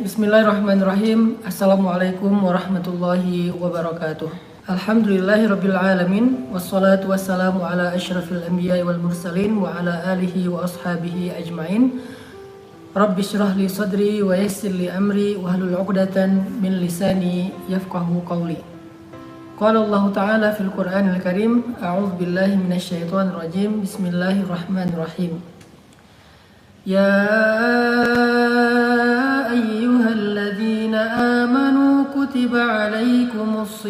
Bismillahirrahmanirrahim. Assalamualaikum warahmatullahi wabarakatuh. Alhamdulillahirabbil alamin wassalatu wassalamu ala asyrafil anbiya'i wal mursalin wa ala alihi wa ashabihi ajmain. Rabbi shrah li sadri wa yassir li amri wahlul 'uqdatan min lisani yafqahu qawli. Qala Allah Ta'ala fil Qur'anil Karim, a'udzu billahi minasy syaithanir rajim. Bismillahirrahmanirrahim. Ya ayyuhalladzina amanu kutiba alaikumus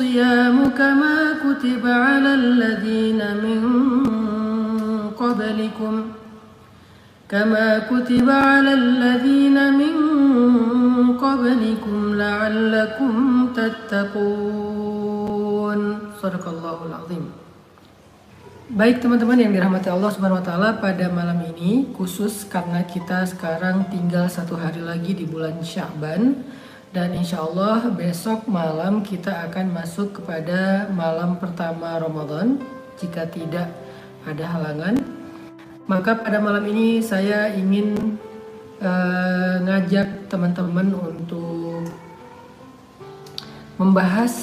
siyam kama kutiba alal ladzina min qablikum la'allakum tattaqun. Shadaqallahul azim. Baik teman-teman yang dirahmati Allah Subhanahu wa taala, pada malam ini khusus karena kita sekarang tinggal 1 hari lagi di bulan Sya'ban, dan insya Allah besok malam kita akan masuk kepada malam pertama Ramadan jika tidak ada halangan. Maka pada malam ini saya ingin ngajak teman-teman untuk membahas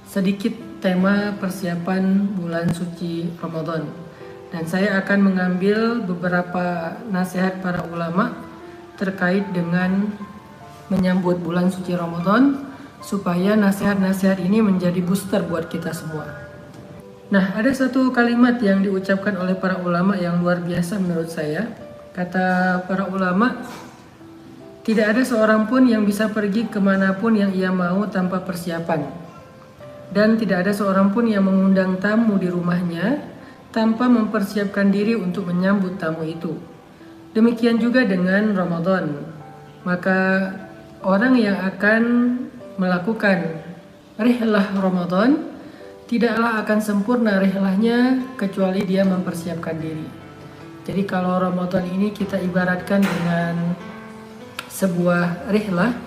sedikit tema persiapan bulan suci Ramadan, dan saya akan mengambil beberapa nasihat para ulama terkait dengan menyambut bulan suci Ramadan, supaya nasihat-nasihat ini menjadi booster buat kita semua. Nah, ada satu kalimat yang diucapkan oleh para ulama yang luar biasa menurut saya. Kata para ulama, tidak ada seorang pun yang bisa pergi kemanapun yang ia mau tanpa persiapan. Dan tidak ada seorang pun yang mengundang tamu di rumahnya tanpa mempersiapkan diri untuk menyambut tamu itu. Demikian juga dengan Ramadan. Maka orang yang akan melakukan rihlah Ramadan tidaklah akan sempurna rihlahnya kecuali dia mempersiapkan diri. Jadi kalau Ramadan ini kita ibaratkan dengan sebuah rihlah,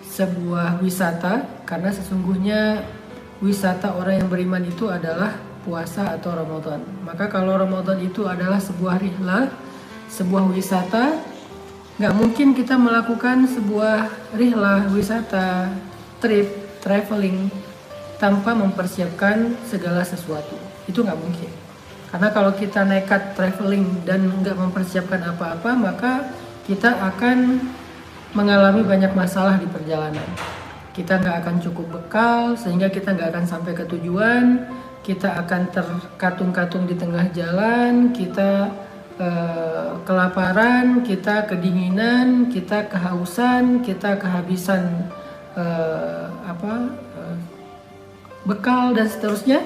sebuah wisata, karena sesungguhnya wisata orang yang beriman itu adalah puasa atau Ramadan. Maka kalau Ramadan itu adalah sebuah rihlah, sebuah wisata, nggak mungkin kita melakukan sebuah rihlah, wisata, trip, traveling tanpa mempersiapkan segala sesuatu. Itu nggak mungkin. Karena kalau kita nekat traveling dan nggak mempersiapkan apa-apa, maka kita akan mengalami banyak masalah di perjalanan. Kita nggak akan cukup bekal, sehingga kita nggak akan sampai ke tujuan. Kita akan terkatung-katung di tengah jalan, kita kelaparan, kita kedinginan, kita kehausan, kita kehabisan bekal dan seterusnya.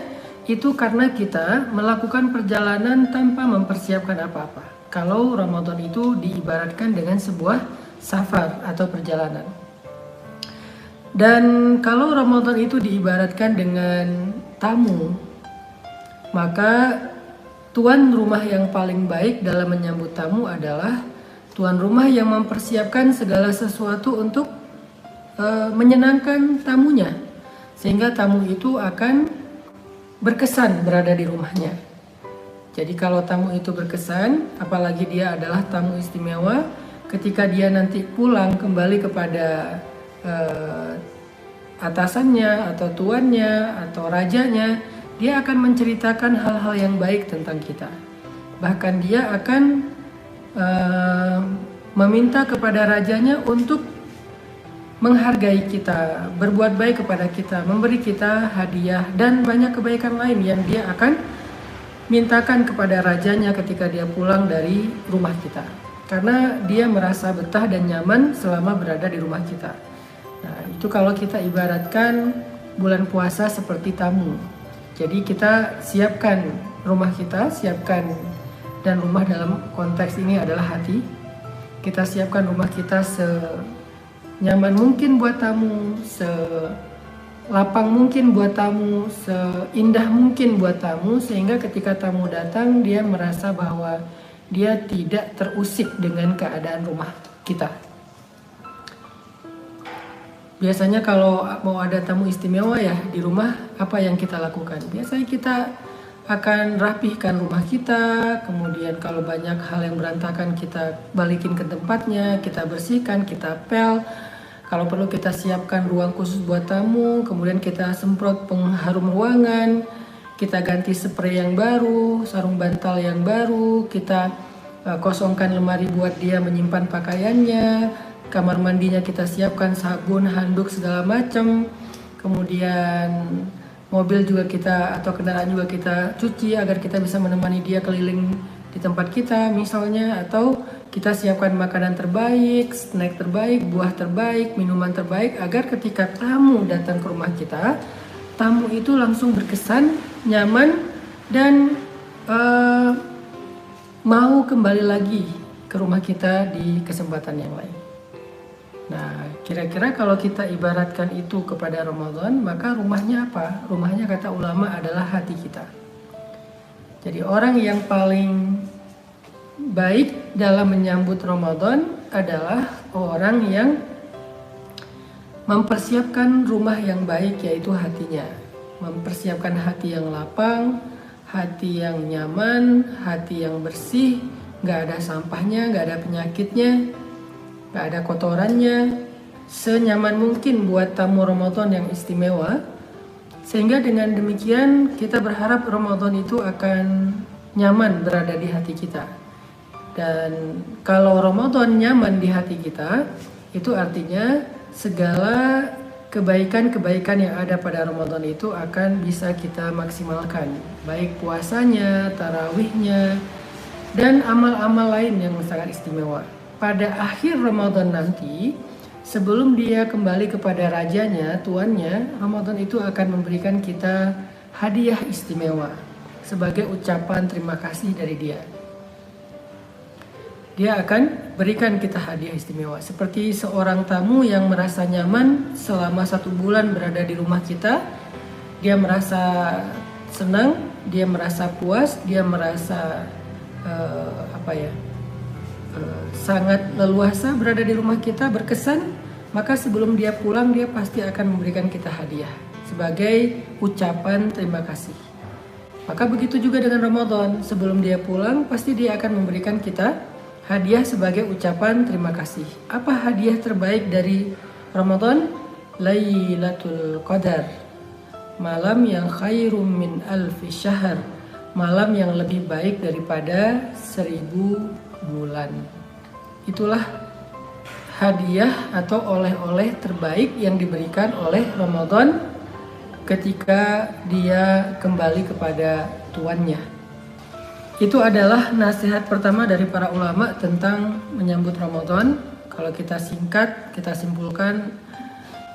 Itu karena kita melakukan perjalanan tanpa mempersiapkan apa-apa. Kalau Ramadan itu diibaratkan dengan sebuah safar atau perjalanan. Dan kalau Ramadan itu diibaratkan dengan tamu, maka tuan rumah yang paling baik dalam menyambut tamu adalah tuan rumah yang mempersiapkan segala sesuatu untuk menyenangkan tamunya, sehingga tamu itu akan berkesan berada di rumahnya. Jadi kalau tamu itu berkesan, apalagi dia adalah tamu istimewa, ketika dia nanti pulang kembali kepada atasannya atau tuannya atau rajanya, dia akan menceritakan hal-hal yang baik tentang kita. Bahkan dia akan meminta kepada rajanya untuk menghargai kita, berbuat baik kepada kita, memberi kita hadiah, dan banyak kebaikan lain yang dia akan mintakan kepada rajanya ketika dia pulang dari rumah kita. Karena dia merasa betah dan nyaman selama berada di rumah kita. Nah, itu kalau kita ibaratkan bulan puasa seperti tamu. Jadi kita siapkan rumah kita, dan rumah dalam konteks ini adalah hati. Kita siapkan rumah kita senyaman mungkin buat tamu, selapang mungkin buat tamu, seindah mungkin buat tamu, sehingga ketika tamu datang dia merasa bahwa dia tidak terusik dengan keadaan rumah kita. Biasanya kalau mau ada tamu istimewa ya di rumah, apa yang kita lakukan? Biasanya kita akan rapihkan rumah kita, kemudian kalau banyak hal yang berantakan kita balikin ke tempatnya, kita bersihkan, kita pel. Kalau perlu kita siapkan ruang khusus buat tamu, kemudian kita semprot pengharum ruangan, kita ganti spray yang baru, sarung bantal yang baru, kita kosongkan lemari buat dia menyimpan pakaiannya, kamar mandinya kita siapkan sabun, handuk segala macam, kemudian mobil juga kita atau kendaraan juga kita cuci agar kita bisa menemani dia keliling di tempat kita misalnya, atau kita siapkan makanan terbaik, snack terbaik, buah terbaik, minuman terbaik agar ketika tamu datang ke rumah kita, tamu itu langsung berkesan, nyaman, dan mau kembali lagi ke rumah kita di kesempatan yang lain. Nah, kira-kira kalau kita ibaratkan itu kepada Ramadan, maka rumahnya apa? Rumahnya kata ulama adalah hati kita. Jadi orang yang paling baik dalam menyambut Ramadan adalah orang yang mempersiapkan rumah yang baik, yaitu hatinya. Mempersiapkan hati yang lapang, hati yang nyaman, hati yang bersih, gak ada sampahnya, gak ada penyakitnya, gak ada kotorannya, senyaman mungkin buat tamu Ramadan yang istimewa. Sehingga dengan demikian kita berharap Ramadan itu akan nyaman berada di hati kita. Dan kalau Ramadan nyaman di hati kita, itu artinya segala kebaikan-kebaikan yang ada pada Ramadan itu akan bisa kita maksimalkan, baik puasanya, tarawihnya, dan amal-amal lain yang sangat istimewa. Pada akhir Ramadan nanti, sebelum dia kembali kepada rajanya, tuannya, Ramadan itu akan memberikan kita hadiah istimewa sebagai ucapan terima kasih dari dia. Dia akan berikan kita hadiah istimewa, seperti seorang tamu yang merasa nyaman selama 1 bulan berada di rumah kita. Dia merasa senang, dia merasa puas, dia merasa sangat leluasa berada di rumah kita, berkesan. Maka sebelum dia pulang, dia pasti akan memberikan kita hadiah sebagai ucapan terima kasih. Maka begitu juga dengan Ramadan, sebelum dia pulang pasti dia akan memberikan kita hadiah sebagai ucapan terima kasih. Apa hadiah terbaik dari Ramadan? Lailatul Qadar, malam yang khairum min alfi syahr, malam yang lebih baik daripada 1000 bulan. Itulah hadiah atau oleh-oleh terbaik yang diberikan oleh Ramadan ketika dia kembali kepada tuannya. Itu adalah nasihat pertama dari para ulama tentang menyambut Ramadan. Kalau kita singkat, kita simpulkan,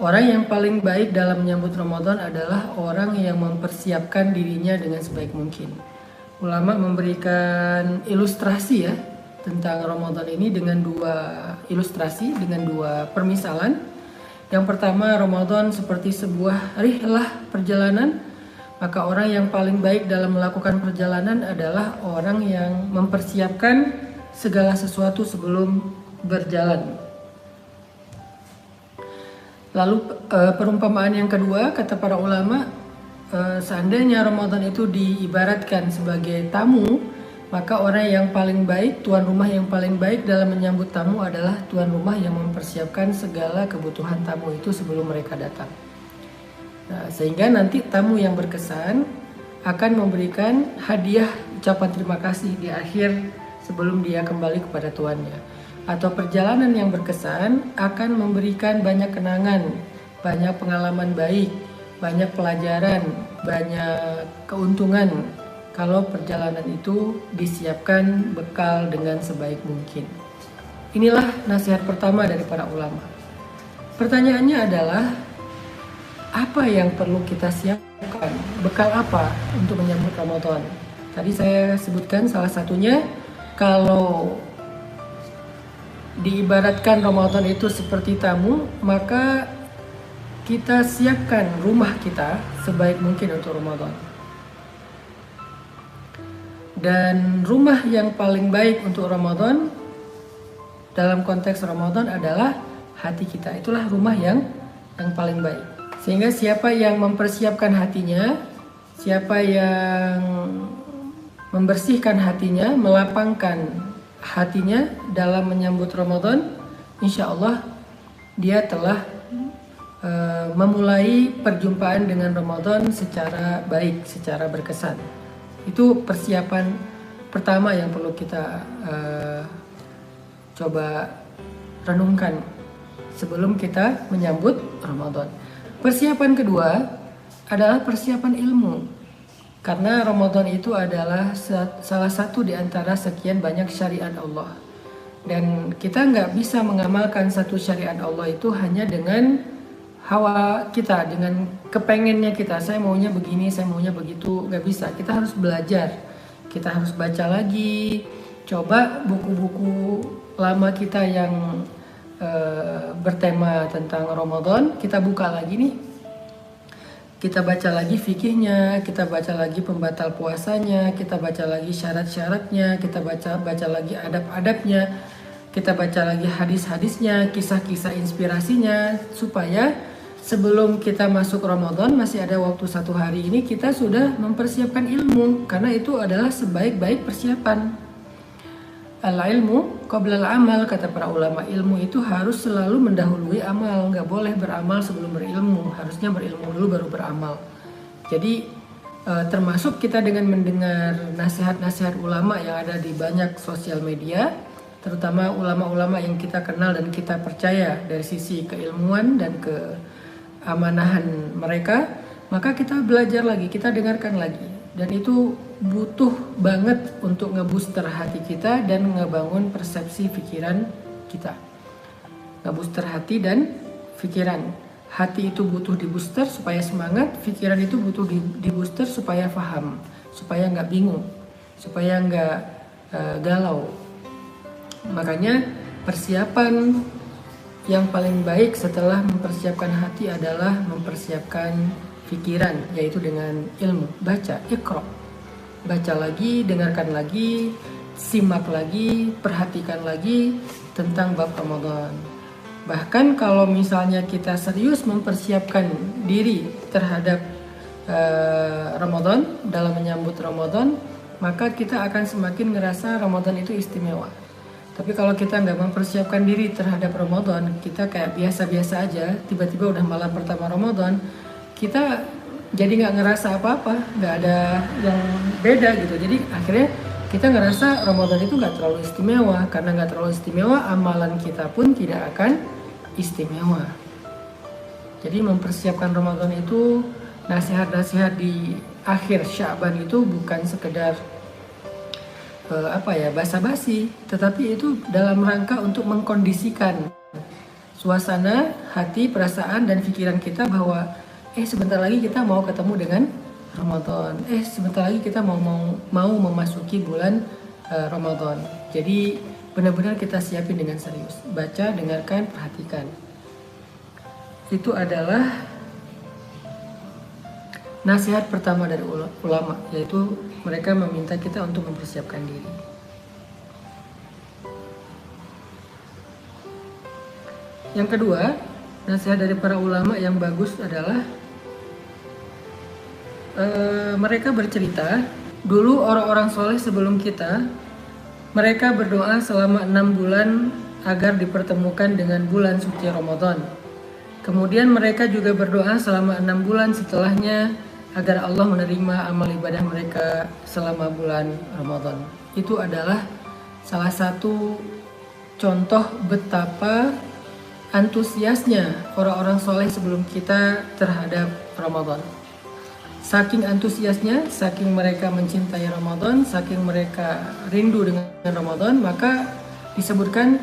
orang yang paling baik dalam menyambut Ramadan adalah orang yang mempersiapkan dirinya dengan sebaik mungkin. Ulama memberikan ilustrasi ya tentang Ramadan ini dengan 2 ilustrasi, dengan 2 permisalan. Yang pertama, Ramadan seperti sebuah rihlah perjalanan. Maka orang yang paling baik dalam melakukan perjalanan adalah orang yang mempersiapkan segala sesuatu sebelum berjalan. Lalu perumpamaan yang kedua, kata para ulama, seandainya Ramadan itu diibaratkan sebagai tamu, maka orang yang paling baik, tuan rumah yang paling baik dalam menyambut tamu adalah tuan rumah yang mempersiapkan segala kebutuhan tamu itu sebelum mereka datang. Nah, sehingga nanti tamu yang berkesan akan memberikan hadiah ucapan terima kasih di akhir sebelum dia kembali kepada tuannya. Atau perjalanan yang berkesan akan memberikan banyak kenangan, banyak pengalaman baik, banyak pelajaran, banyak keuntungan kalau perjalanan itu disiapkan bekal dengan sebaik mungkin. Inilah nasihat pertama dari para ulama. Pertanyaannya adalah, apa yang perlu kita siapkan? Bekal apa untuk menyambut Ramadan? Tadi saya sebutkan salah satunya, kalau diibaratkan Ramadan itu seperti tamu, maka kita siapkan rumah kita sebaik mungkin untuk Ramadan. Dan rumah yang paling baik untuk Ramadan dalam konteks Ramadan adalah hati kita. Itulah rumah yang paling baik. Sehingga siapa yang mempersiapkan hatinya, Siapa yang membersihkan hatinya, melapangkan hatinya dalam menyambut Ramadan, insya Allah dia telah memulai perjumpaan dengan Ramadan secara baik, secara berkesan. Itu persiapan pertama yang perlu kita coba renungkan sebelum kita menyambut Ramadan. Persiapan kedua adalah persiapan ilmu. Karena Ramadan itu adalah salah satu di antara sekian banyak syariat Allah. Dan kita nggak bisa mengamalkan satu syariat Allah itu hanya dengan hawa kita, dengan kepengennya kita. Saya maunya begini, saya maunya begitu, nggak bisa. Kita harus belajar, kita harus baca lagi. Coba buku-buku lama kita yang bertema tentang Ramadan, kita buka lagi nih. Kita baca lagi fikihnya, kita baca lagi pembatal puasanya, kita baca lagi syarat-syaratnya, kita baca lagi adab-adabnya, kita baca lagi hadis-hadisnya, kisah-kisah inspirasinya, supaya sebelum kita masuk Ramadan, masih ada waktu 1 hari ini, kita sudah mempersiapkan ilmu, karena itu adalah sebaik-baik persiapan. Al-ilmu qabla al-amal, kata para ulama. Ilmu itu harus selalu mendahului amal, nggak boleh beramal sebelum berilmu, harusnya berilmu dulu baru beramal. Jadi termasuk kita dengan mendengar nasihat-nasihat ulama yang ada di banyak sosial media, terutama ulama-ulama yang kita kenal dan kita percaya dari sisi keilmuan dan keamanahan mereka, maka kita belajar lagi, kita dengarkan lagi. Dan itu butuh banget untuk ngebooster hati kita dan ngebangun persepsi pikiran kita. Ngebooster hati dan pikiran. Hati itu butuh dibooster supaya semangat, pikiran itu butuh dibooster supaya paham, supaya nggak bingung, supaya nggak galau. Makanya persiapan yang paling baik setelah mempersiapkan hati adalah mempersiapkan pikiran, yaitu dengan ilmu. Baca, iqra, baca lagi, dengarkan lagi, simak lagi, perhatikan lagi tentang bab Ramadan. Bahkan kalau misalnya kita serius mempersiapkan diri terhadap Ramadan, dalam menyambut Ramadan, maka kita akan semakin ngerasa Ramadan itu istimewa. Tapi kalau kita nggak mempersiapkan diri terhadap Ramadan, kita kayak biasa-biasa aja, tiba-tiba udah malam pertama Ramadan, kita jadi nggak ngerasa apa-apa, nggak ada yang beda gitu. Jadi akhirnya kita ngerasa Ramadan itu nggak terlalu istimewa. Karena nggak terlalu istimewa, amalan kita pun tidak akan istimewa. Jadi mempersiapkan Ramadan itu, nasihat-nasihat di akhir Sya'ban itu bukan sekedar basa-basi, tetapi itu dalam rangka untuk mengkondisikan suasana hati, perasaan, dan pikiran kita bahwa sebentar lagi kita mau ketemu dengan Ramadan. Sebentar lagi kita mau memasuki bulan Ramadan. Jadi benar-benar kita siapin dengan serius. Baca, dengarkan, perhatikan. Itu adalah nasihat pertama dari ulama, yaitu mereka meminta kita untuk mempersiapkan diri. Yang kedua, nasihat dari para ulama yang bagus adalah mereka bercerita, dulu orang-orang soleh sebelum kita, mereka berdoa selama 6 bulan agar dipertemukan dengan bulan suci Ramadan. Kemudian mereka juga berdoa selama 6 bulan setelahnya agar Allah menerima amal ibadah mereka selama bulan Ramadan. Itu adalah salah satu contoh betapa antusiasnya orang-orang soleh sebelum kita terhadap Ramadan. Saking antusiasnya, saking mereka mencintai Ramadan, saking mereka rindu dengan Ramadan, maka disebutkan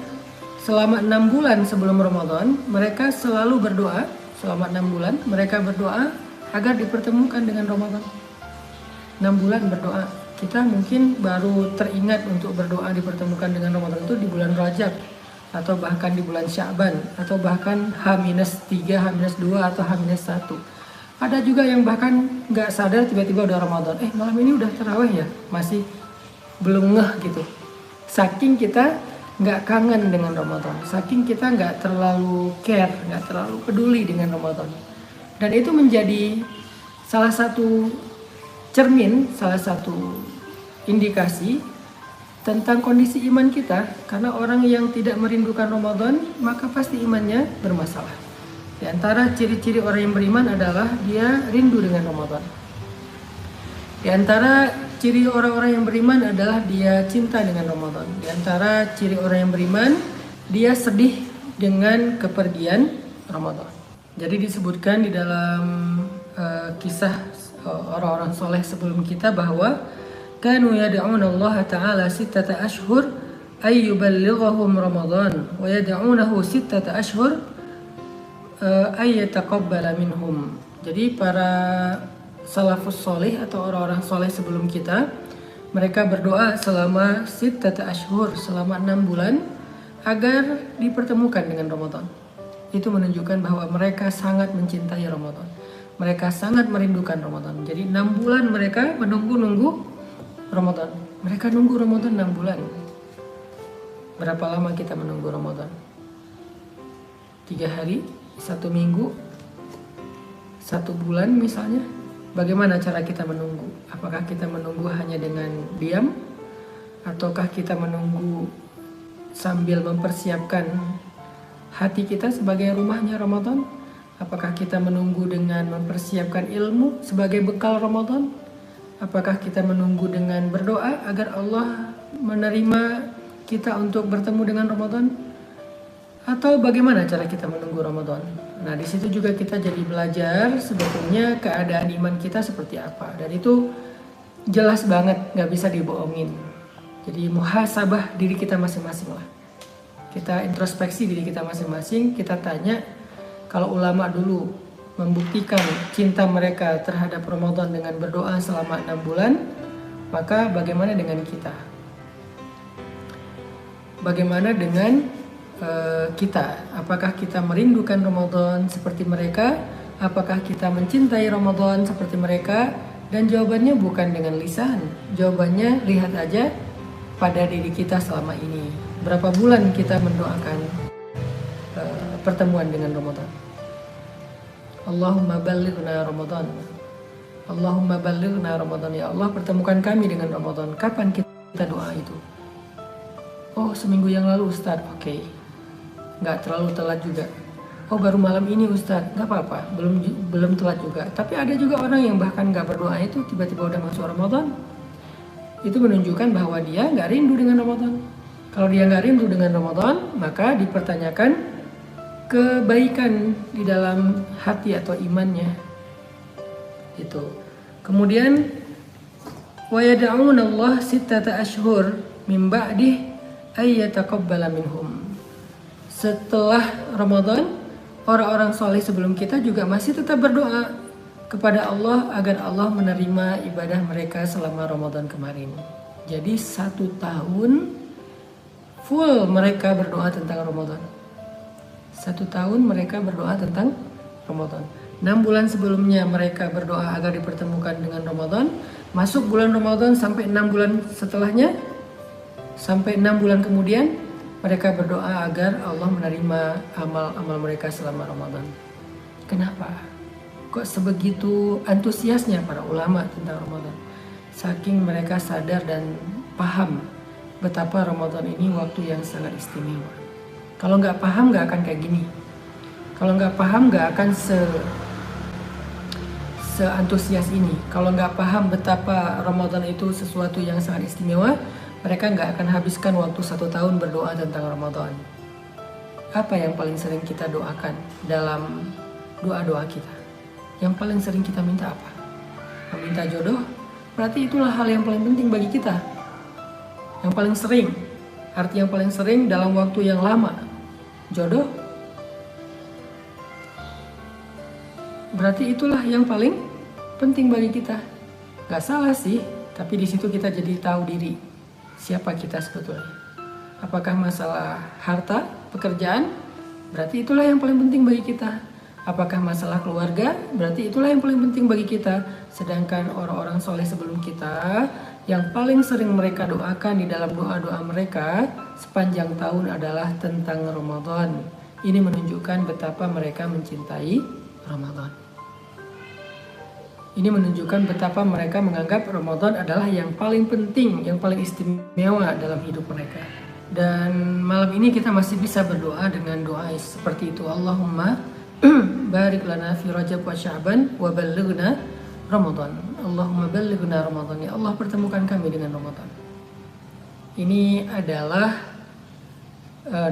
selama 6 bulan sebelum Ramadan, mereka selalu berdoa. Selama 6 bulan mereka berdoa agar dipertemukan dengan Ramadan. 6 bulan berdoa. Kita mungkin baru teringat untuk berdoa dipertemukan dengan Ramadan itu di bulan Rajab, atau bahkan di bulan Sya'ban, atau bahkan H-3, H-2, atau H-1. Ada juga yang bahkan nggak sadar tiba-tiba udah Ramadan. Malam ini udah tarawih ya? Masih belum ngeh gitu. Saking kita nggak kangen dengan Ramadan. Saking kita nggak terlalu care, nggak terlalu peduli dengan Ramadan. Dan itu menjadi salah satu cermin, salah satu indikasi tentang kondisi iman kita. Karena orang yang tidak merindukan Ramadan, maka pasti imannya bermasalah. Di antara ciri-ciri orang yang beriman adalah dia rindu dengan Ramadan. Di antara ciri orang-orang yang beriman adalah dia cinta dengan Ramadan. Di antara ciri orang yang beriman, dia sedih dengan kepergian Ramadan. Jadi disebutkan di dalam kisah orang-orang soleh sebelum kita bahwa kanu yad'una Allah Ta'ala sittata ashhur ay yuballighahum Ramadan wa yad'unahu sittata ashhur ay yataqabbala minhum. Jadi para salafus soleh atau orang-orang soleh sebelum kita, mereka berdoa selama sittata ashhur, selama 6 bulan agar dipertemukan dengan Ramadan. Itu menunjukkan bahwa mereka sangat mencintai Ramadan. Mereka sangat merindukan Ramadan. Jadi 6 bulan mereka menunggu Ramadan. Mereka nunggu Ramadan 6 bulan. Berapa lama kita menunggu Ramadan? 3 hari, 1 minggu, 1 bulan misalnya. Bagaimana cara kita menunggu? Apakah kita menunggu hanya dengan diam? Ataukah kita menunggu sambil mempersiapkan hati kita sebagai rumahnya Ramadan? Apakah kita menunggu dengan mempersiapkan ilmu sebagai bekal Ramadan? Apakah kita menunggu dengan berdoa agar Allah menerima kita untuk bertemu dengan Ramadan? Atau bagaimana cara kita menunggu Ramadan? Nah, di situ juga kita jadi belajar sebetulnya keadaan iman kita seperti apa. Dan itu jelas banget, nggak bisa dibohongin. Jadi muhasabah diri kita masing-masing lah. Kita introspeksi diri kita masing-masing, kita tanya, kalau ulama dulu membuktikan cinta mereka terhadap Ramadan dengan berdoa selama 6 bulan, maka bagaimana dengan kita? Bagaimana dengan kita? Apakah kita merindukan Ramadan seperti mereka? Apakah kita mencintai Ramadan seperti mereka? Dan jawabannya bukan dengan lisan. Jawabannya lihat aja pada diri kita selama ini. Berapa bulan kita mendoakan pertemuan dengan Ramadan? Allahumma ballighna Ramadan. Allahumma ballighna Ramadan. Ya Allah, pertemukan kami dengan Ramadan. Kapan kita doa itu? Oh, seminggu yang lalu Ustaz. Oke. Nggak terlalu telat juga. Oh, baru malam ini Ustaz. Nggak apa-apa, belum telat juga. Tapi ada juga orang yang bahkan nggak berdoa itu tiba-tiba udah masuk Ramadan. Itu menunjukkan bahwa dia nggak rindu dengan Ramadan. Kalau dia nggak rindu dengan Ramadan, maka dipertanyakan kebaikan di dalam hati atau imannya. Itu. Kemudian wa yad'una Allah sittata ashhur min ba'dih ay yataqabbala minhum. Setelah Ramadan, orang-orang soleh sebelum kita juga masih tetap berdoa kepada Allah agar Allah menerima ibadah mereka selama Ramadan kemarin. Jadi 1 tahun full mereka berdoa tentang Ramadan. 1 tahun mereka berdoa tentang Ramadan. 6 bulan sebelumnya mereka berdoa agar dipertemukan dengan Ramadan. Masuk bulan Ramadan sampai 6 bulan setelahnya, sampai 6 bulan kemudian mereka berdoa agar Allah menerima amal-amal mereka selama Ramadan. Kenapa? Kok sebegitu antusiasnya para ulama tentang Ramadan? Saking mereka sadar dan paham betapa Ramadan ini waktu yang sangat istimewa. Kalau nggak paham nggak akan kayak gini. Kalau nggak paham nggak akan seantusias ini. Kalau nggak paham betapa Ramadan itu sesuatu yang sangat istimewa, mereka nggak akan habiskan waktu 1 tahun berdoa tentang Ramadan. Apa yang paling sering kita doakan dalam doa-doa kita? Yang paling sering kita minta apa? Meminta jodoh? Berarti itulah hal yang paling penting bagi kita. Yang paling sering, arti yang paling sering dalam waktu yang lama. Jodoh? Berarti itulah yang paling penting bagi kita. Gak salah sih, tapi di situ kita jadi tahu diri. Siapa kita sebetulnya? Apakah masalah harta, pekerjaan? Berarti itulah yang paling penting bagi kita. Apakah masalah keluarga? Berarti itulah yang paling penting bagi kita. Sedangkan orang-orang soleh sebelum kita, yang paling sering mereka doakan di dalam doa-doa mereka sepanjang tahun adalah tentang Ramadan. Ini menunjukkan betapa mereka mencintai Ramadan. Ini menunjukkan betapa mereka menganggap Ramadan adalah yang paling penting, yang paling istimewa dalam hidup mereka. Dan malam ini kita masih bisa berdoa dengan doa seperti itu. Allahumma barik lana fi Rajab wa Sya'ban wa ballighna Ramadan. Allahumma ballighna Ramadan. Ya Allah, pertemukan kami dengan Ramadan. Ini adalah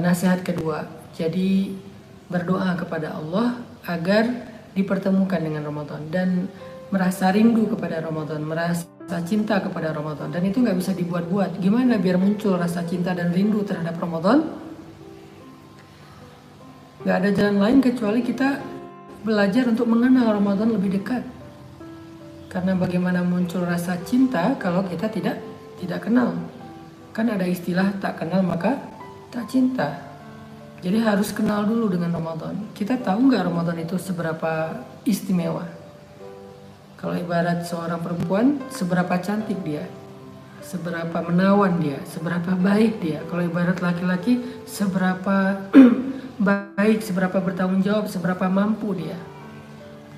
nasihat kedua. Jadi berdoa kepada Allah agar dipertemukan dengan Ramadan dan merasa rindu kepada Ramadan, merasa cinta kepada Ramadan. Dan itu nggak bisa dibuat-buat. Gimana biar muncul rasa cinta dan rindu terhadap Ramadan? Nggak ada jalan lain kecuali kita belajar untuk mengenal Ramadan lebih dekat. Karena bagaimana muncul rasa cinta kalau kita tidak kenal? Kan ada istilah tak kenal maka tak cinta. Jadi harus kenal dulu dengan Ramadan. Kita tahu nggak Ramadan itu seberapa istimewa? Kalau ibarat seorang perempuan, seberapa cantik dia, seberapa menawan dia, seberapa baik dia. Kalau ibarat laki-laki, seberapa baik, seberapa bertanggung jawab, seberapa mampu dia.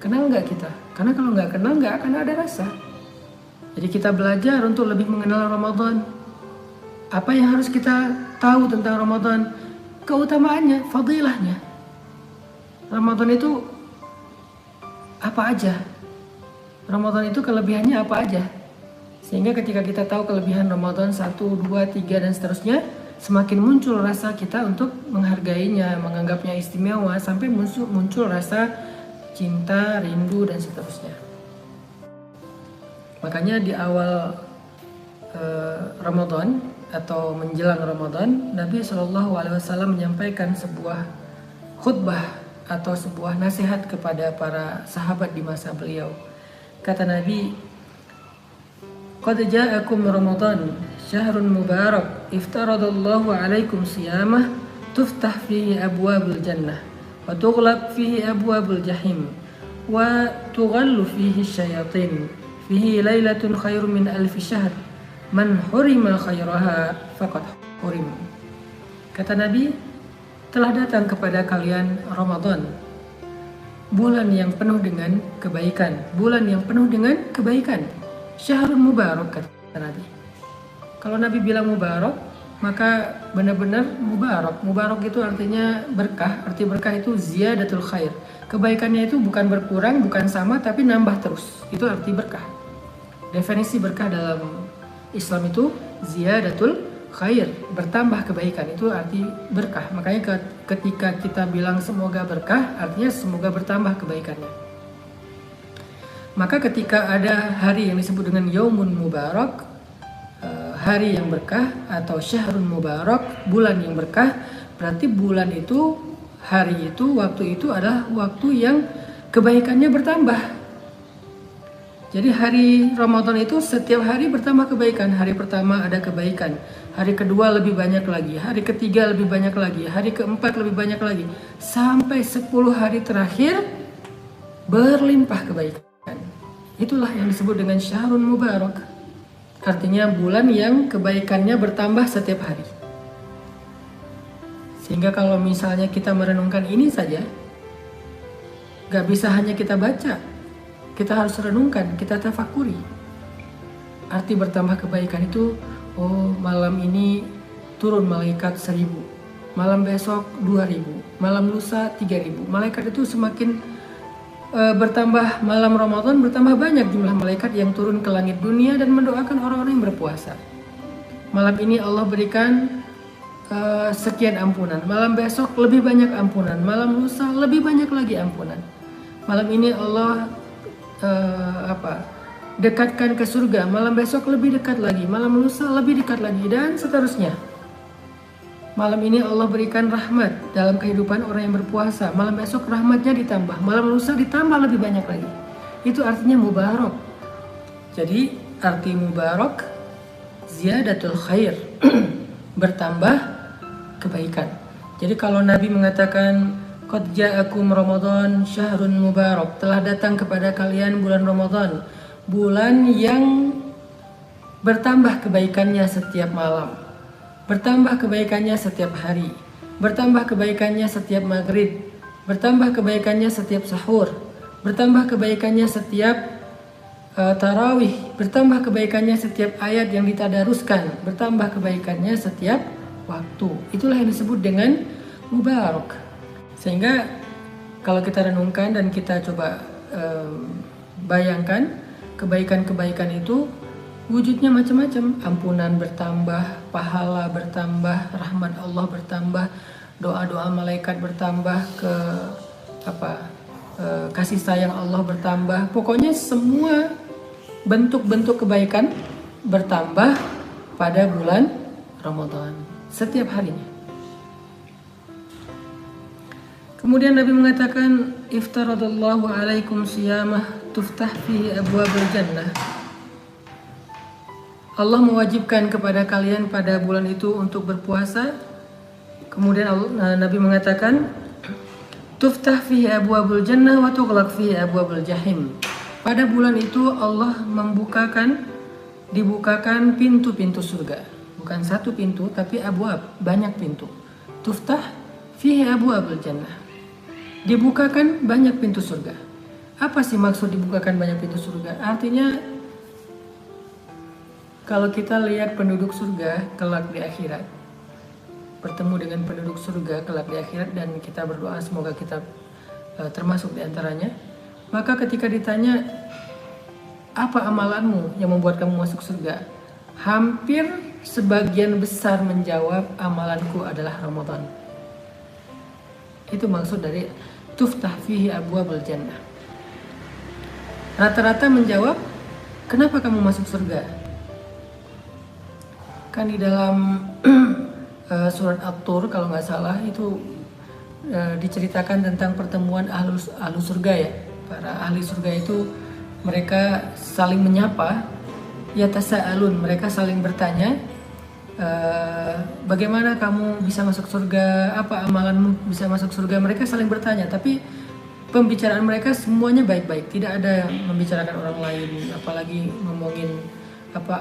Kenal nggak kita? Karena kalau nggak kenal nggak akan ada rasa. Jadi kita belajar untuk lebih mengenal Ramadan. Apa yang harus kita tahu tentang Ramadan? Keutamaannya, fadilahnya. Ramadan itu apa aja? Ramadan itu kelebihannya apa aja? Sehingga ketika kita tahu kelebihan Ramadan 1, 2, 3 dan seterusnya, semakin muncul rasa kita untuk menghargainya, menganggapnya istimewa, sampai muncul rasa cinta, rindu dan seterusnya. Makanya di awal Ramadan atau menjelang Ramadan, Nabi SAW menyampaikan sebuah khutbah atau sebuah nasihat kepada para sahabat di masa beliau. Kata Nabi, "Qad ja'akum Ramadan, syahrun mubarak, iftaradallahu alaikum siyamah, tuftah fihi abwabul jannah, wa tughlaq fihi abwabul jahim, wa tughallu fihi syayatin, fihi lailatun khairum min alfi syahr, man hurima khairaha faqad hurim." Kata Nabi, telah datang kepada kalian Ramadan, bulan yang penuh dengan kebaikan, bulan yang penuh dengan kebaikan. Syahrun mubarak, kata Nabi. Kalau Nabi bilang mubarak, maka benar-benar mubarak. Mubarak itu artinya berkah. Arti berkah itu ziyadatul khair. Kebaikannya itu bukan berkurang, bukan sama, tapi nambah terus. Itu arti berkah. Definisi berkah dalam Islam itu ziyadatul khair, bertambah kebaikan, itu arti berkah. Makanya ketika kita bilang semoga berkah, artinya semoga bertambah kebaikannya. Maka ketika ada hari yang disebut dengan Yaumun Mubarak, hari yang berkah atau Syahrun Mubarak, bulan yang berkah, berarti bulan itu, hari itu, waktu itu adalah waktu yang kebaikannya bertambah. Jadi hari Ramadan itu setiap hari bertambah kebaikan. Hari pertama ada kebaikan, hari kedua lebih banyak lagi, hari ketiga lebih banyak lagi, hari keempat lebih banyak lagi, sampai 10 hari terakhir berlimpah kebaikan. Itulah yang disebut dengan Syahrun Mubarak. Artinya bulan yang kebaikannya bertambah setiap hari. Sehingga kalau misalnya kita merenungkan ini saja, gak bisa hanya kita baca, kita harus renungkan, kita tafakuri. Arti bertambah kebaikan itu, oh malam ini turun malaikat 1000, malam besok 2000, malam lusa 3000. Malaikat itu semakin bertambah, malam Ramadan bertambah banyak jumlah malaikat yang turun ke langit dunia dan mendoakan orang-orang yang berpuasa. Malam ini Allah berikan sekian ampunan, malam besok lebih banyak ampunan, malam lusa lebih banyak lagi ampunan. Malam ini Allah dekatkan ke surga, malam besok lebih dekat lagi, malam lusa lebih dekat lagi, dan seterusnya. Malam ini Allah berikan rahmat dalam kehidupan orang yang berpuasa, malam besok rahmatnya ditambah, malam lusa ditambah lebih banyak lagi. Itu artinya mubarak. Jadi arti mubarak ziyadatul khair, bertambah kebaikan. Jadi kalau Nabi mengatakan qad ja'akum Ramadan syahrun mubarak, telah datang kepada kalian bulan Ramadan, bulan yang bertambah kebaikannya setiap malam, bertambah kebaikannya setiap hari, bertambah kebaikannya setiap maghrib, bertambah kebaikannya setiap sahur, bertambah kebaikannya setiap tarawih, bertambah kebaikannya setiap ayat yang ditadaruskan, bertambah kebaikannya setiap waktu. Itulah yang disebut dengan mubarak. Sehingga kalau kita renungkan dan kita coba bayangkan, kebaikan-kebaikan itu wujudnya macam-macam. Ampunan bertambah, pahala bertambah, rahmat Allah bertambah, doa-doa malaikat bertambah, kasih sayang Allah bertambah. Pokoknya semua bentuk-bentuk kebaikan bertambah pada bulan Ramadan setiap harinya. Kemudian Nabi mengatakan, iftaradallahu alaikum siyamah tuftah fihi abwabul jannah. Allah mewajibkan kepada kalian pada bulan itu untuk berpuasa. Kemudian Nabi mengatakan, tuftah fihi abwabul jannah wa tughlaq fihi abwabul jahim. Pada bulan itu Allah dibukakan pintu-pintu surga. Bukan satu pintu, tapi abwab, banyak pintu. Tuftah fihi abwabul jannah. Dibukakan banyak pintu surga. Apa sih maksud dibukakan banyak pintu surga? Artinya kalau kita lihat penduduk surga kelak di akhirat, bertemu dengan penduduk surga kelak di akhirat, dan kita berdoa semoga kita termasuk di antaranya. Maka ketika ditanya, apa amalanmu yang membuat kamu masuk surga? Hampir sebagian besar menjawab, amalanku adalah Ramadan. Itu maksud dari tuftah fihi abwabul jannah. Rata-rata menjawab, kenapa kamu masuk surga? Kan di dalam surat At-Tur kalau nggak salah itu diceritakan tentang pertemuan ahlu surga ya. Para ahli surga itu mereka saling menyapa, yatasa'alun, mereka saling bertanya, bagaimana kamu bisa masuk surga, apa amalanmu bisa masuk surga. Mereka saling bertanya, tapi pembicaraan mereka semuanya baik-baik, tidak ada yang membicarakan orang lain, apalagi ngomongin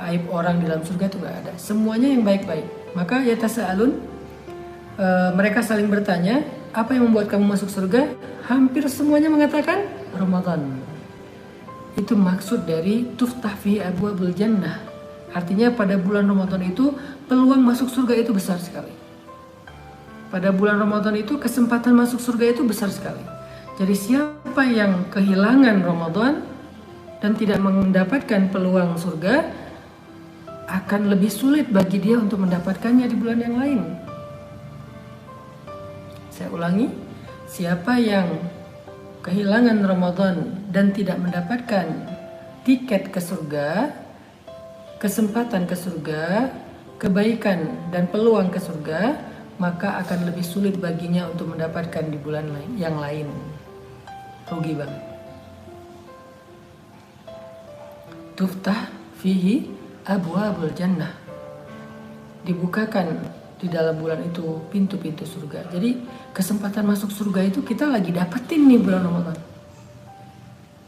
aib orang di dalam surga, itu nggak ada. Semuanya yang baik-baik. Maka yatasa'alun, mereka saling bertanya, apa yang membuat kamu masuk surga? Hampir semuanya mengatakan Ramadan. Itu maksud dari tuftah fi abwabul jannah. Artinya pada bulan Ramadan itu peluang masuk surga itu besar sekali. Pada bulan Ramadan itu kesempatan masuk surga itu besar sekali. Jadi siapa yang kehilangan Ramadan dan tidak mendapatkan peluang surga, akan lebih sulit bagi dia untuk mendapatkannya di bulan yang lain. Saya ulangi, siapa yang kehilangan Ramadan dan tidak mendapatkan tiket ke surga, kesempatan ke surga, kebaikan dan peluang ke surga, maka akan lebih sulit baginya untuk mendapatkan di bulan yang lain. Rugi banget. Tuftah fihi abwabul jannah. Dibukakan di dalam bulan itu pintu-pintu surga. Jadi kesempatan masuk surga itu kita lagi dapetin nih bulan Ramadan.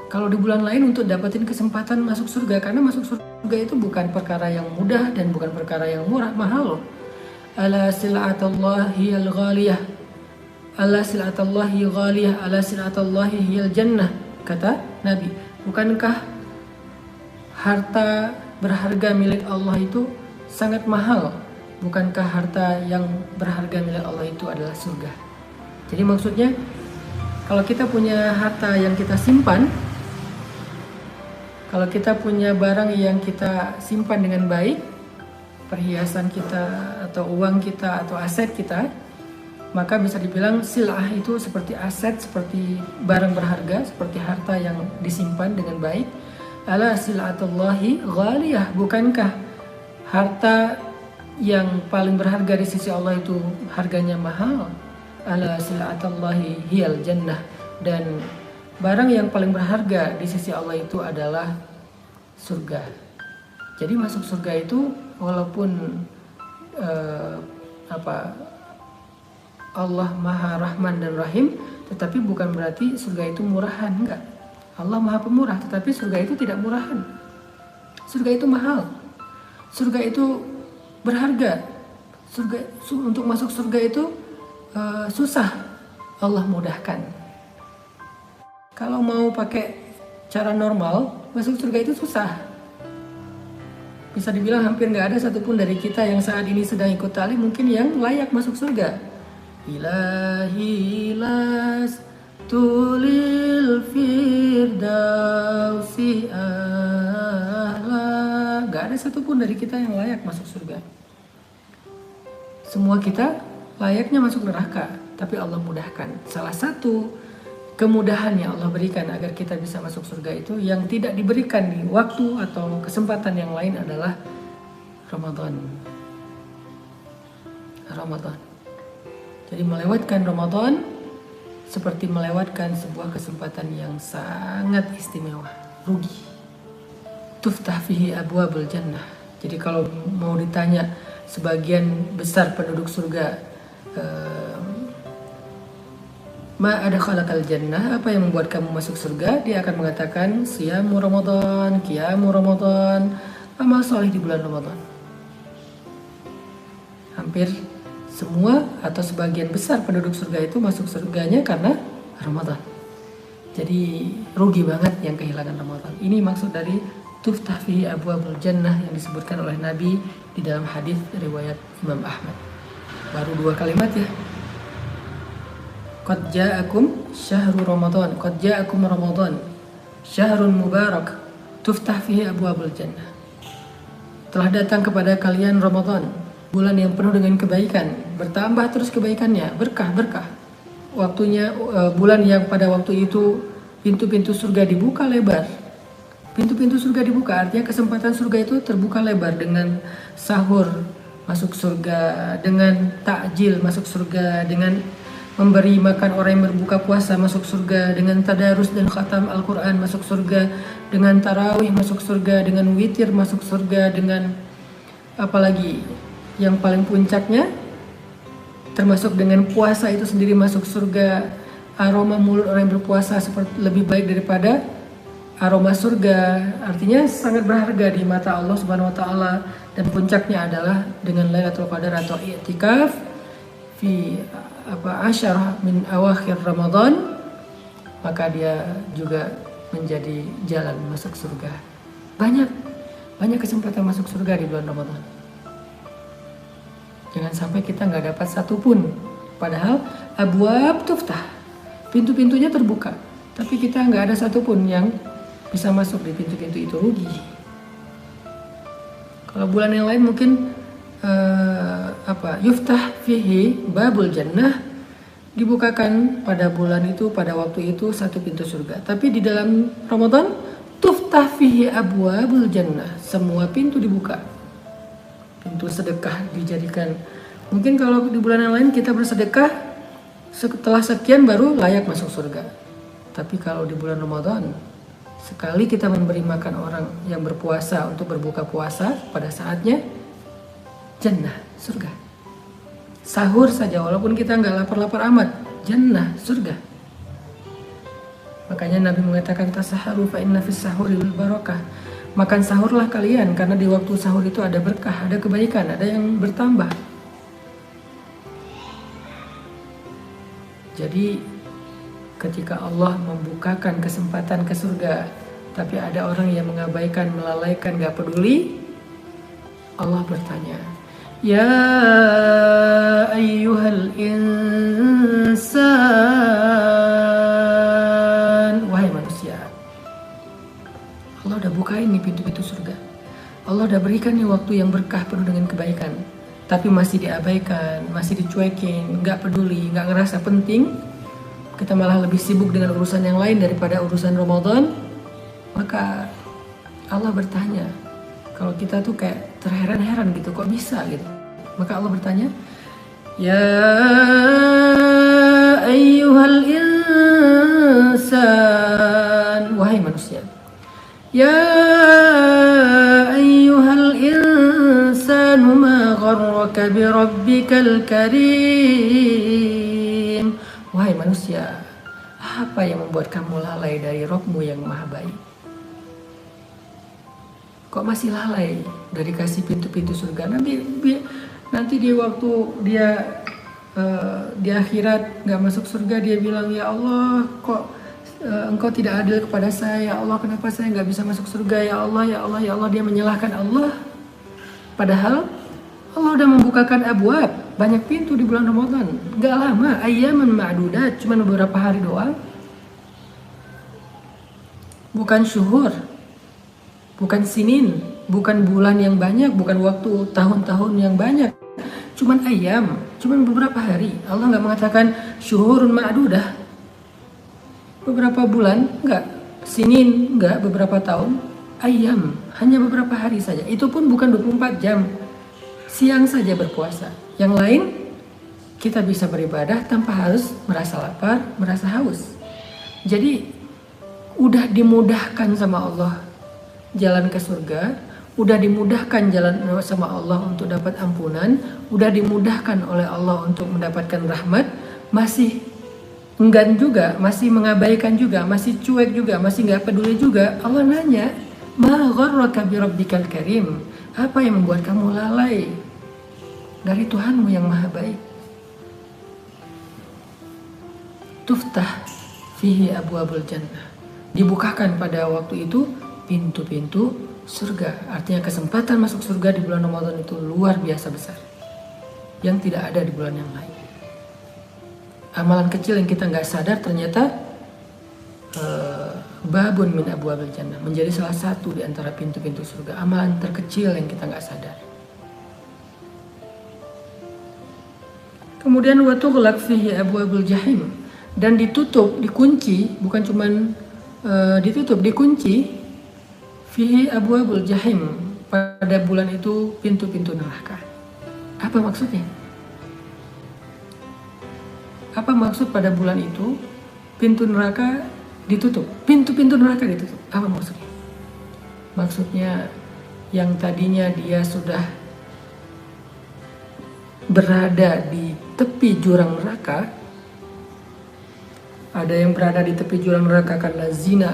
Kalau di bulan lain untuk dapetin kesempatan masuk surga, karena masuk surga itu bukan perkara yang mudah dan bukan perkara yang murah, mahal loh. Ala sil'atallahi al-ghaliyah. Ala sil'atallahi ghaliyah, ala sil'atallahi hiyal jannah. Kata Nabi, bukankah harta berharga milik Allah itu sangat mahal? Bukankah harta yang berharga milik Allah itu adalah surga? Jadi maksudnya, kalau kita punya harta yang kita simpan, kalau kita punya barang yang kita simpan dengan baik, perhiasan kita atau uang kita atau aset kita, maka bisa dibilang sil'ah itu seperti aset, seperti barang berharga, seperti harta yang disimpan dengan baik. Ala sil'atullahi ghaliyah, bukankah harta yang paling berharga di sisi Allah itu harganya mahal? Ala sil'atullahi hiyal jannah, dan barang yang paling berharga di sisi Allah itu adalah surga. Jadi masuk surga itu walaupun Allah Maha Rahman dan Rahim, tetapi bukan berarti surga itu murahan, enggak. Allah Maha Pemurah, tetapi surga itu tidak murahan. Surga itu mahal. Surga itu berharga. Untuk masuk surga itu susah. Allah mudahkan. Kalau mau pakai cara normal, masuk surga itu susah. Bisa dibilang hampir nggak ada satupun dari kita yang saat ini sedang ikut talim mungkin yang layak masuk surga. Ilahi las tulil firdausi ahla. Gak ada satupun dari kita yang layak masuk surga. Semua kita layaknya masuk neraka, tapi Allah mudahkan. Salah satu kemudahan yang Allah berikan agar kita bisa masuk surga itu yang tidak diberikan di waktu atau kesempatan yang lain adalah Ramadan. Jadi melewatkan Ramadan seperti melewatkan sebuah kesempatan yang sangat istimewa. Rugi. Tuftah fihi abwabul jannah. Jadi kalau mau ditanya sebagian besar penduduk surga, ma adkhalakal jannah, apa yang membuat kamu masuk surga? Dia akan mengatakan siyamu Ramadan, qiyamu Ramadan, amal soleh di bulan Ramadan. Hampir semua atau sebagian besar penduduk surga itu masuk surganya karena Ramadan. Jadi rugi banget yang kehilangan Ramadan. Ini maksud dari tuftah fihi abwabul jannah yang disebutkan oleh Nabi di dalam hadis riwayat Imam Ahmad. Baru 2 kalimat ya. Qad ja'akum syahrul Ramadan, qad ja'akum Ramadan, syahrun mubarak, tuftah fihi abwabul jannah. Telah datang kepada kalian Ramadan, bulan yang penuh dengan kebaikan, bertambah terus kebaikannya, berkah. Waktunya bulan yang pada waktu itu pintu-pintu surga dibuka lebar. Pintu-pintu surga dibuka, artinya kesempatan surga itu terbuka lebar dengan sahur masuk surga, dengan takjil masuk surga, dengan memberi makan orang yang berbuka puasa masuk surga, dengan tadarus dan khatam Al-Quran masuk surga, dengan tarawih masuk surga, dengan witir masuk surga, dengan apalagi yang paling puncaknya termasuk dengan puasa itu sendiri masuk surga. Aroma mulut orang yang berpuasa seperti lebih baik daripada aroma surga, artinya sangat berharga di mata Allah Subhanahu wa taala. Dan puncaknya adalah dengan Lailatul Qadar atau i'tikaf fi asyarah min awakhir Ramadan, maka dia juga menjadi jalan masuk surga. Banyak kesempatan masuk surga di bulan Ramadan. Jangan sampai kita nggak dapat satupun. Padahal abwab tuftah, pintu-pintunya terbuka, tapi kita nggak ada satupun yang bisa masuk di pintu-pintu itu, rugi. Kalau bulan yang lain mungkin yuftah fihi babul jannah, dibukakan pada bulan itu, pada waktu itu satu pintu surga. Tapi di dalam Ramadan tuftah fihi abwabul jannah, semua pintu dibuka. Pintu sedekah dijadikan, mungkin kalau di bulan yang lain kita bersedekah setelah sekian baru layak masuk surga. Tapi kalau di bulan Ramadan, sekali kita memberi makan orang yang berpuasa untuk berbuka puasa pada saatnya, jannah, surga. Sahur saja walaupun kita nggak lapar-lapar amat, jannah, surga. Makanya Nabi mengatakan tasaharu fa inna fis sahuri barakah. Makan sahurlah kalian karena di waktu sahur itu ada berkah, ada kebaikan, ada yang bertambah. Jadi ketika Allah membukakan kesempatan ke surga, tapi ada orang yang mengabaikan, melalaikan, gak peduli, Allah bertanya, ya ayyuhal insan, wahai manusia. Allah udah bukain nih pintu-pintu surga. Allah udah berikan nih waktu yang berkah penuh dengan kebaikan, tapi masih diabaikan, masih dicuekin, gak peduli, gak ngerasa penting. Kita malah lebih sibuk dengan urusan yang lain daripada urusan Ramadan. Maka Allah bertanya, kalau kita tuh kayak terheran-heran gitu, kok bisa gitu. Maka Allah bertanya, ya ayyuhal insan, wahai manusia. Ya ayyuhal insan, ma gharraka bi rabbikal karim. Wahai manusia, apa yang membuat kamu lalai dari Rabb-Mu yang maha baik? Kok masih lalai dari kasih pintu-pintu surga? Nanti di waktu dia di akhirat nggak masuk surga, dia bilang, ya Allah, kok Engkau tidak adil kepada saya, ya Allah, kenapa saya nggak bisa masuk surga, ya Allah, ya Allah, ya Allah. Dia menyalahkan Allah. Padahal Allah udah membukakan abwab, banyak pintu di bulan Ramadan. Nggak lama, ayyaman ma'dudat, cuma beberapa hari doang. Bukan syuhur, bukan sinin, bukan bulan yang banyak, bukan waktu tahun-tahun yang banyak. Cuman ayam, cuman beberapa hari. Allah nggak mengatakan syuhurun ma'dudah, beberapa bulan, enggak, sinin, enggak, beberapa tahun, ayam, hanya beberapa hari saja. Itu pun bukan 24 jam, siang saja berpuasa. Yang lain, kita bisa beribadah tanpa harus merasa lapar, merasa haus. Jadi, udah dimudahkan sama Allah jalan ke surga, udah dimudahkan jalan sama Allah untuk dapat ampunan, udah dimudahkan oleh Allah untuk mendapatkan rahmat, masih enggan juga, masih mengabaikan juga, masih cuek juga, masih nggak peduli juga. Allah nanya, ma gharraka bi rabbikal karim, apa yang membuat kamu lalai dari Tuhanmu yang maha baik? Tuftah fihi abwabul jannah, dibukakan pada waktu itu pintu-pintu surga. Artinya kesempatan masuk surga di bulan Ramadan itu luar biasa besar, yang tidak ada di bulan yang lain. Amalan kecil yang kita nggak sadar ternyata babun min abwabil jannah, menjadi salah satu di antara pintu-pintu surga. Amalan terkecil yang kita nggak sadar. Kemudian wa tughlaq fihi abwabul jahim, dan ditutup, dikunci, bukan cuman ditutup, dikunci fihi abwabul jahim, pada bulan itu pintu-pintu neraka. Apa maksudnya? Apa maksud pada bulan itu pintu neraka ditutup? Pintu-pintu neraka ditutup. Apa maksudnya? Maksudnya yang tadinya dia sudah berada di tepi jurang neraka, ada yang berada di tepi jurang neraka karena zina,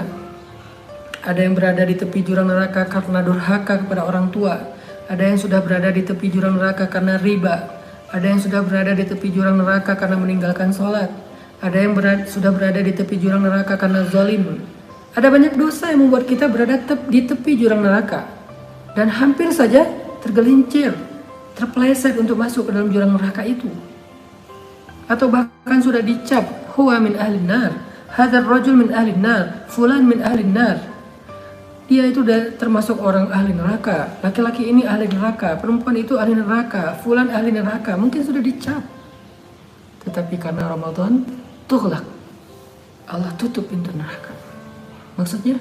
ada yang berada di tepi jurang neraka karena durhaka kepada orang tua, ada yang sudah berada di tepi jurang neraka karena riba, ada yang sudah berada di tepi jurang neraka karena meninggalkan sholat, ada yang sudah berada di tepi jurang neraka karena zalim. Ada banyak dosa yang membuat kita berada di tepi jurang neraka, dan hampir saja tergelincir, terpeleset untuk masuk ke dalam jurang neraka itu. Atau bahkan sudah dicap, huwa min ahlin nar, hadzal rajul min ahlin nar, fulan min ahlin nar. Dia itu termasuk orang ahli neraka, laki-laki ini ahli neraka, perempuan itu ahli neraka, fulan ahli neraka, mungkin sudah dicap. Tetapi karena Ramadan, tughlaq, Allah tutup pintu neraka. Maksudnya,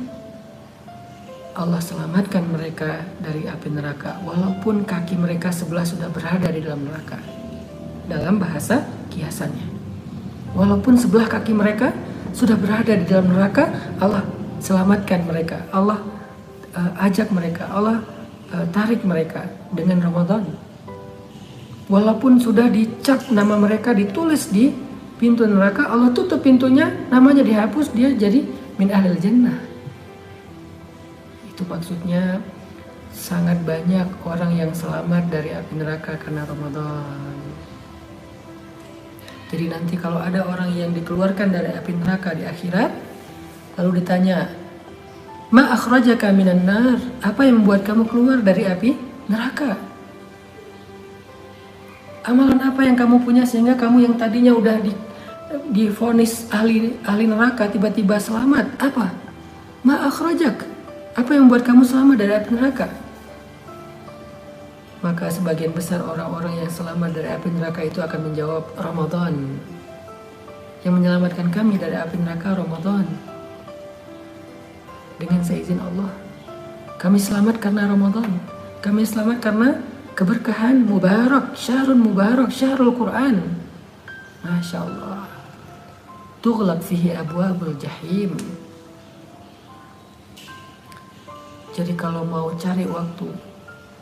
Allah selamatkan mereka dari api neraka, walaupun kaki mereka sebelah sudah berada di dalam neraka. Dalam bahasa kiasannya, walaupun sebelah kaki mereka sudah berada di dalam neraka, Allah selamatkan mereka, Allah ajak mereka, Allah tarik mereka dengan Ramadan. Walaupun sudah dicap nama mereka, ditulis di pintu neraka, Allah tutup pintunya, namanya dihapus, dia jadi min ahlil jannah. Itu maksudnya sangat banyak orang yang selamat dari api neraka karena Ramadan. Jadi nanti kalau ada orang yang dikeluarkan dari api neraka di akhirat, lalu ditanya, ma akhrajaka minan nar, apa yang membuat kamu keluar dari api neraka? Amalan apa yang kamu punya sehingga kamu yang tadinya udah divonis ahli neraka tiba-tiba selamat? Apa? Ma akhrajak, apa yang membuat kamu selamat dari api neraka? Maka sebagian besar orang-orang yang selamat dari api neraka itu akan menjawab, Ramadan. Yang menyelamatkan kami dari api neraka Ramadan. Dengan seizin Allah, kami selamat karena Ramadan. Kami selamat karena keberkahan mubarak, syahrul Quran. Masya Allah. Tughlaq fihi abwabul jahim. Jadi kalau mau cari waktu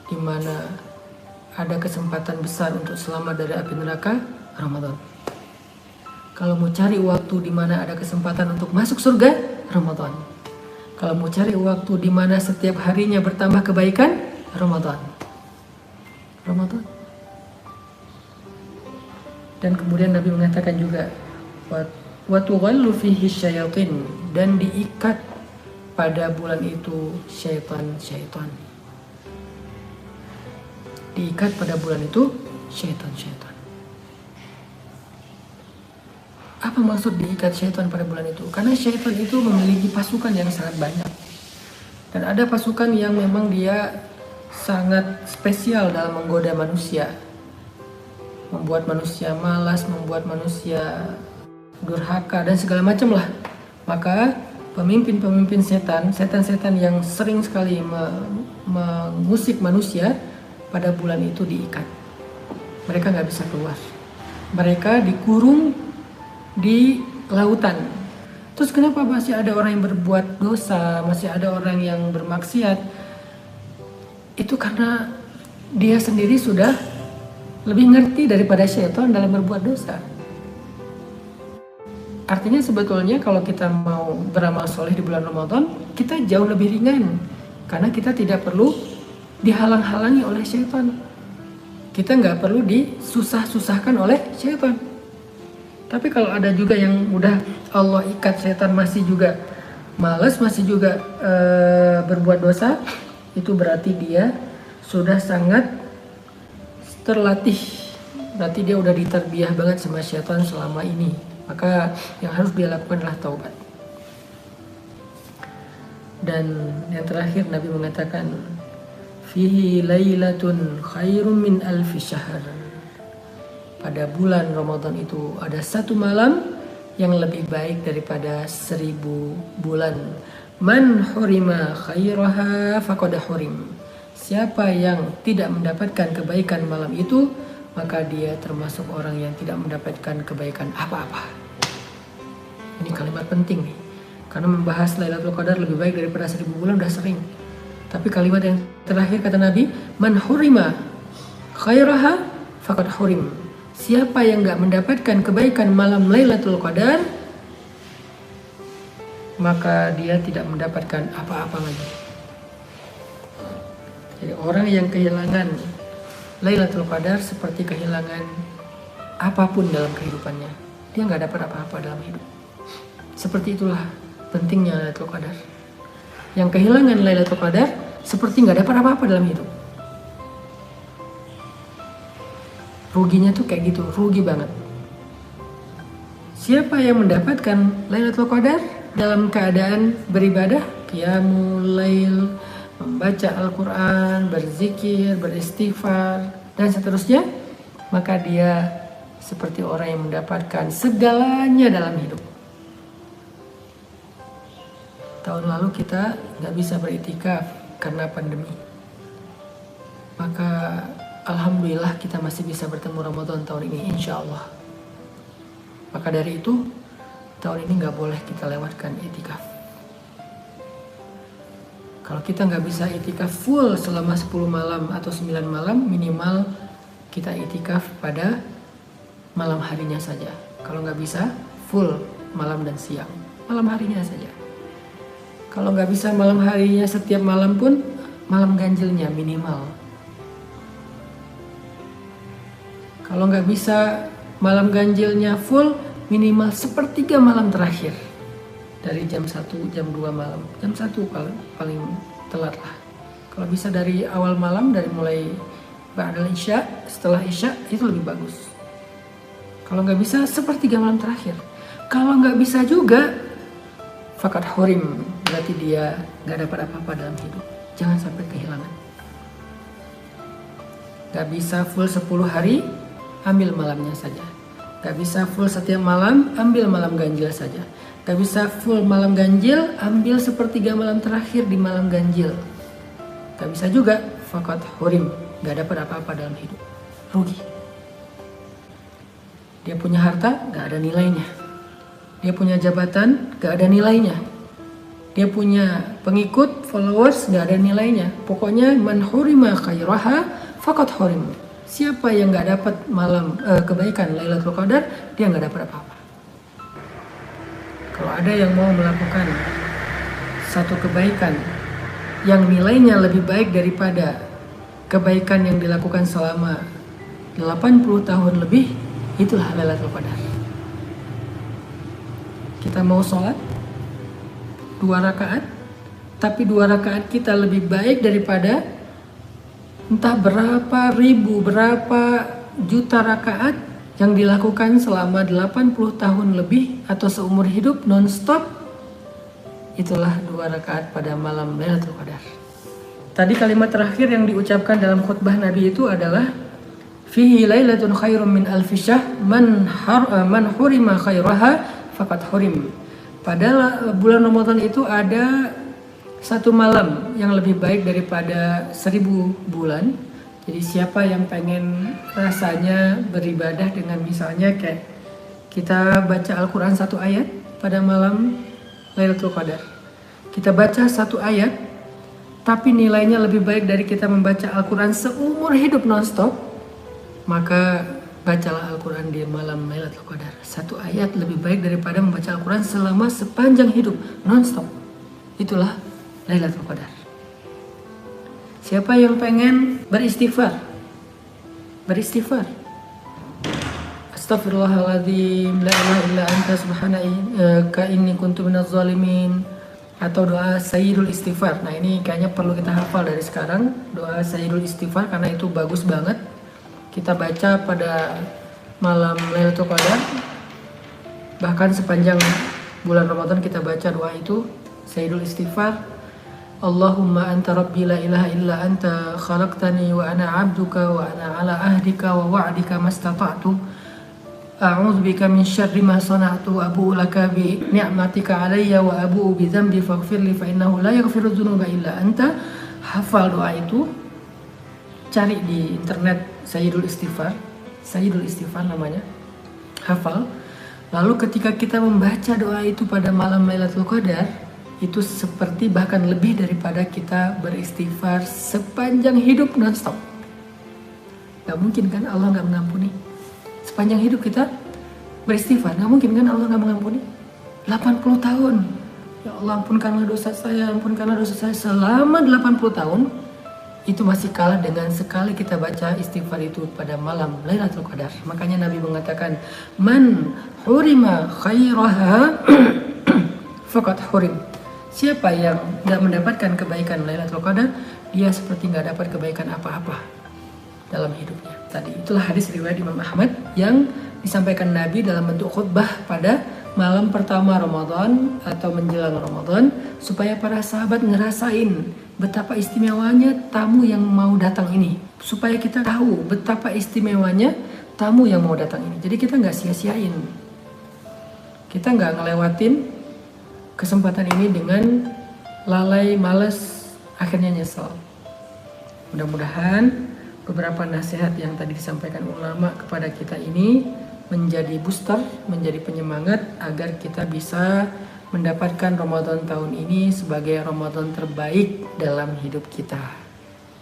di mana ada kesempatan besar untuk selamat dari api neraka, Ramadan. Kalau mau cari waktu di mana ada kesempatan untuk masuk surga, Ramadan. Kalau mau cari waktu di mana setiap harinya bertambah kebaikan, Ramadan. Ramadan. Dan kemudian Nabi mengatakan juga, wa tughallu fihi syayatin, dan diikat pada bulan itu syaitan-syaitan. Diikat pada bulan itu syaitan-syaitan. Apa maksud diikat syaitan pada bulan itu? Karena syaitan itu memiliki pasukan yang sangat banyak. Dan ada pasukan yang memang dia sangat spesial dalam menggoda manusia. Membuat manusia malas, membuat manusia durhaka, dan segala macam lah. Maka pemimpin-pemimpin setan-setan yang sering sekali mengusik manusia pada bulan itu diikat. Mereka nggak bisa keluar. Mereka dikurung di lautan. Terus kenapa masih ada orang yang berbuat dosa, masih ada orang yang bermaksiat? Itu karena dia sendiri sudah lebih ngerti daripada syaitan dalam berbuat dosa. Artinya sebetulnya kalau kita mau beramal soleh di bulan Ramadan, kita jauh lebih ringan. Karena kita tidak perlu dihalang-halangi oleh syaitan. Kita nggak perlu disusah-susahkan oleh syaitan. Tapi kalau ada juga yang udah Allah ikat, syaitan masih juga malas, masih juga berbuat dosa, itu berarti dia sudah sangat terlatih. Berarti dia udah diterbiah banget sama syaitan selama ini. Maka yang harus dia lakukan adalah taubat. Dan yang terakhir Nabi mengatakan, fihi lailatun khairum min alfi syahr. Pada bulan Ramadan itu ada satu malam yang lebih baik daripada 1000 bulan. Man hurima khairaha faqad hurim. Siapa yang tidak mendapatkan kebaikan malam itu, maka dia termasuk orang yang tidak mendapatkan kebaikan apa-apa. Ini kalimat penting nih. Karena membahas Lailatul Qadar lebih baik daripada 1000 bulan udah sering. Tapi kalimat yang terakhir kata Nabi, man hurima khairaha faqad hurim. Siapa yang gak mendapatkan kebaikan malam Lailatul Qadar, maka dia tidak mendapatkan apa-apa lagi. Jadi orang yang kehilangan Lailatul Qadar seperti kehilangan apapun dalam kehidupannya. Dia gak dapat apa-apa dalam hidup. Seperti itulah pentingnya Lailatul Qadar. Yang kehilangan Lailatul Qadar seperti gak dapat apa-apa dalam hidup. Ruginya tuh kayak gitu, rugi banget. Siapa yang mendapatkan Lailatul Qadar dalam keadaan beribadah, qiyamul lail, membaca Al-Quran, berzikir, beristighfar, dan seterusnya, maka dia seperti orang yang mendapatkan segalanya dalam hidup. Tahun lalu kita nggak bisa beriktikaf karena pandemi. Maka alhamdulillah kita masih bisa bertemu Ramadan tahun ini, insya Allah. Maka dari itu, tahun ini nggak boleh kita lewatkan itikaf. Kalau kita nggak bisa itikaf full selama 10 malam atau 9 malam, minimal kita itikaf pada malam harinya saja. Kalau nggak bisa full malam dan siang, malam harinya saja. Kalau nggak bisa malam harinya setiap malam pun, malam ganjilnya minimal. Kalau nggak bisa malam ganjilnya full, minimal sepertiga malam terakhir. Dari jam 1, jam 2 malam. Jam 1 paling telat lah. Kalau bisa dari awal malam, dari mulai ba'dal isya, setelah isya, itu lebih bagus. Kalau nggak bisa, sepertiga malam terakhir. Kalau nggak bisa juga, faqad hurim. Berarti dia nggak dapat apa-apa dalam hidup. Jangan sampai kehilangan. Nggak bisa full 10 hari, ambil malamnya saja. Gak bisa full setiap malam, ambil malam ganjil saja. Gak bisa full malam ganjil, ambil sepertiga malam terakhir di malam ganjil. Gak bisa juga, faqad hurim. Gak dapat apa-apa dalam hidup. Rugi. Dia punya harta, gak ada nilainya. Dia punya jabatan, gak ada nilainya. Dia punya pengikut, followers, gak ada nilainya. Pokoknya man hurima khairaha faqad hurim. Siapa yang nggak dapat malam kebaikan Lailatul Qadar, dia nggak dapat apa-apa. Kalau ada yang mau melakukan satu kebaikan yang nilainya lebih baik daripada kebaikan yang dilakukan selama 80 tahun lebih, itulah Lailatul Qadar. Kita mau sholat 2 rakaat, tapi 2 rakaat kita lebih baik daripada entah berapa ribu, berapa juta rakaat yang dilakukan selama 80 tahun lebih atau seumur hidup non-stop. Itulah 2 rakaat pada malam Lailatul Qadar. Tadi kalimat terakhir yang diucapkan dalam khutbah Nabi itu adalah fihi lailatun khairum min alfi syahr man hurima khairaha faqad hurim. Pada bulan Ramadan itu ada 1 malam yang lebih baik daripada 1000 bulan. Jadi siapa yang pengen rasanya beribadah dengan misalnya kayak kita baca Al-Quran 1 ayat pada malam Lailatul Qadar. Kita baca 1 ayat, tapi nilainya lebih baik dari kita membaca Al-Quran seumur hidup non-stop, maka bacalah Al-Quran di malam Lailatul Qadar. 1 ayat lebih baik daripada membaca Al-Quran selama sepanjang hidup non-stop. Itulah Lailatul Qadar. Siapa yang pengen beristighfar? Astaghfirullahaladzim, la ilaha illa anta subhanaka inni kuntu minaz zalimin. Atau doa Sayyidul Istighfar. Nah ini kayaknya perlu kita hafal dari sekarang. Doa Sayyidul Istighfar karena itu bagus banget. Kita baca pada malam Lailatul Qadar. Bahkan sepanjang bulan Ramadan kita baca doa itu Sayyidul Istighfar. Allahumma anta rabbi la ilaha illa anta khalaqtani wa ana abduka wa ana ala ahdika wa wa'dika mastata'tu. A'udzubika min syarri ma sana'tu wa abu'u laka bi ni'matika alayya wa abu'u bi dzambi faghfirli fa innahu la yaghfiru dzunuba illa anta. Hafal doa itu. Cari di internet Sayyidul Istighfar namanya. Hafal. Lalu ketika kita membaca doa itu pada malam Lailatul Qadar, itu seperti bahkan lebih daripada kita beristighfar sepanjang hidup non-stop. Gak mungkin kan Allah gak mengampuni? Sepanjang hidup kita beristighfar, gak mungkin kan Allah gak mengampuni? 80 tahun, ya Allah ampunkanlah dosa saya selama 80 tahun. Itu masih kalah dengan sekali kita baca istighfar itu pada malam Lailatul Qadar. Makanya Nabi mengatakan, man hurima khairaha faqad hurim. Siapa yang gak mendapatkan kebaikan Lailatul Qadar, dia seperti gak dapat kebaikan apa-apa dalam hidupnya. Tadi itulah hadis riwayat Imam Ahmad yang disampaikan Nabi dalam bentuk khutbah pada malam pertama Ramadan atau menjelang Ramadan, supaya para sahabat ngerasain betapa istimewanya tamu yang mau datang ini, supaya kita tahu betapa istimewanya tamu yang mau datang ini. Jadi kita nggak sia-siain, kita nggak ngelewatin kesempatan ini dengan lalai, malas, akhirnya nyesel. Mudah-mudahan beberapa nasihat yang tadi disampaikan ulama kepada kita ini menjadi booster, menjadi penyemangat agar kita bisa mendapatkan Ramadan tahun ini sebagai Ramadan terbaik dalam hidup kita.